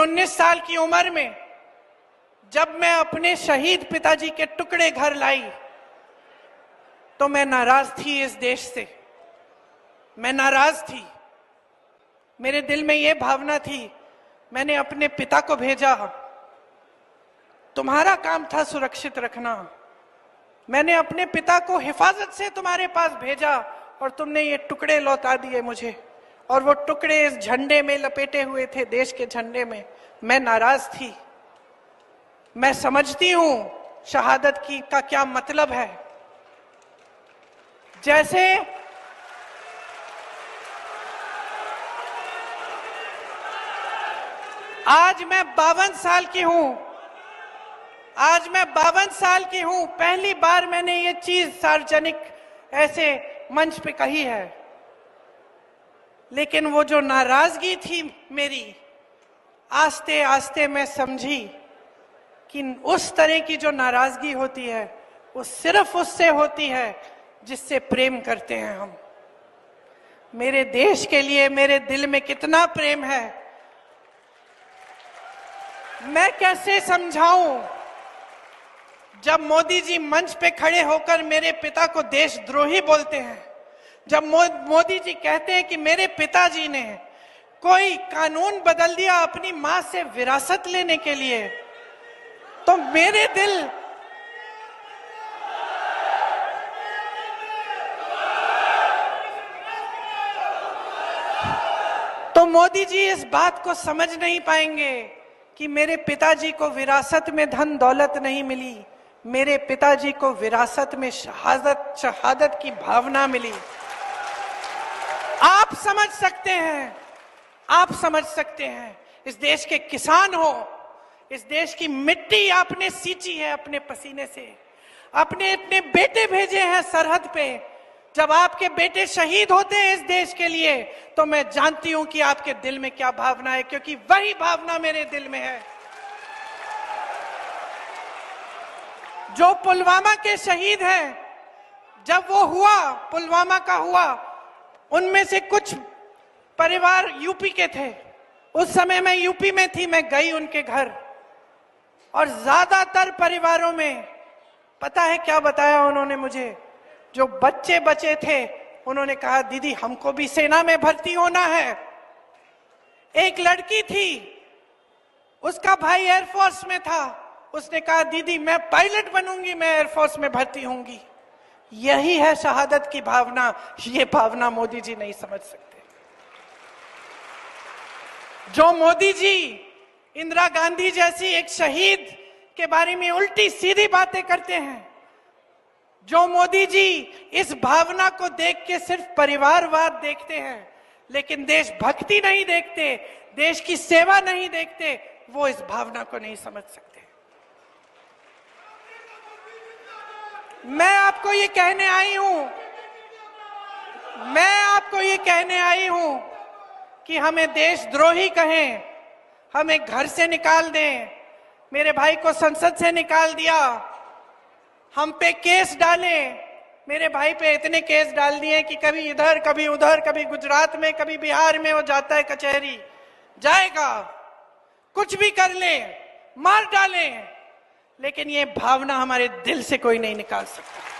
19 साल की उम्र में जब मैं अपने शहीद पिताजी के टुकड़े घर लाई तो मैं नाराज थी इस देश से। मैं नाराज थी। मेरे दिल में यह भावना थी, मैंने अपने पिता को भेजा, तुम्हारा काम था सुरक्षित रखना। मैंने अपने पिता को हिफाजत से तुम्हारे पास भेजा और तुमने ये टुकड़े लौटा दिए मुझे, और वो टुकड़े इस झंडे में लपेटे हुए थे, देश के झंडे में। मैं नाराज थी। मैं समझती हूं शहादत की का क्या मतलब है। जैसे आज मैं 52 साल की हूं, आज मैं 52 साल की हूं, पहली बार मैंने ये चीज सार्वजनिक ऐसे मंच पे कही है। लेकिन वो जो नाराजगी थी मेरी, आस्ते आस्ते मैं समझी कि उस तरह की जो नाराजगी होती है वो सिर्फ उससे होती है जिससे प्रेम करते हैं हम। मेरे देश के लिए मेरे दिल में कितना प्रेम है, मैं कैसे समझाऊं। जब मोदी जी मंच पे खड़े होकर मेरे पिता को देशद्रोही बोलते हैं, जब मोदी जी कहते हैं कि मेरे पिताजी ने कोई कानून बदल दिया अपनी मां से विरासत लेने के लिए, तो मेरे दिल तो मोदी जी इस बात को समझ नहीं पाएंगे कि मेरे पिताजी को विरासत में धन दौलत नहीं मिली, मेरे पिताजी को विरासत में शहादत की भावना मिली। आप समझ सकते हैं, आप समझ सकते हैं। इस देश के किसान हो, इस देश की मिट्टी आपने सींची है अपने पसीने से, अपने अपने बेटे भेजे हैं सरहद पे। जब आपके बेटे शहीद होते हैं इस देश के लिए, तो मैं जानती हूं कि आपके दिल में क्या भावना है, क्योंकि वही भावना मेरे दिल में है। जो पुलवामा के शहीद हैं, जब वो हुआ, पुलवामा का हुआ, उनमें से कुछ परिवार यूपी के थे। उस समय मैं यूपी में थी, मैं गई उनके घर, और ज्यादातर परिवारों में पता है क्या बताया उन्होंने मुझे? जो बच्चे बचे थे उन्होंने कहा, दीदी हमको भी सेना में भर्ती होना है। एक लड़की थी, उसका भाई एयरफोर्स में था, उसने कहा दीदी मैं पायलट बनूंगी, मैं एयरफोर्स में भर्ती होंगी। यही है शहादत की भावना। ये भावना मोदी जी नहीं समझ सकते। जो मोदी जी इंदिरा गांधी जैसी एक शहीद के बारे में उल्टी सीधी बातें करते हैं, जो मोदी जी इस भावना को देख के सिर्फ परिवारवाद देखते हैं लेकिन देशभक्ति नहीं देखते, देश की सेवा नहीं देखते, वो इस भावना को नहीं समझ सकते। मैं आपको ये कहने आई हूं, मैं आपको ये कहने आई हूं कि हमें देशद्रोही कहें, हमें घर से निकाल दें, मेरे भाई को संसद से निकाल दिया, हम पे केस डाले, मेरे भाई पे इतने केस डाल दिए कि कभी इधर कभी उधर, कभी गुजरात में कभी बिहार में वो जाता है कचहरी, जाएगा, कुछ भी कर ले, मार डाले, लेकिन ये भावना हमारे दिल से कोई नहीं निकाल सकता।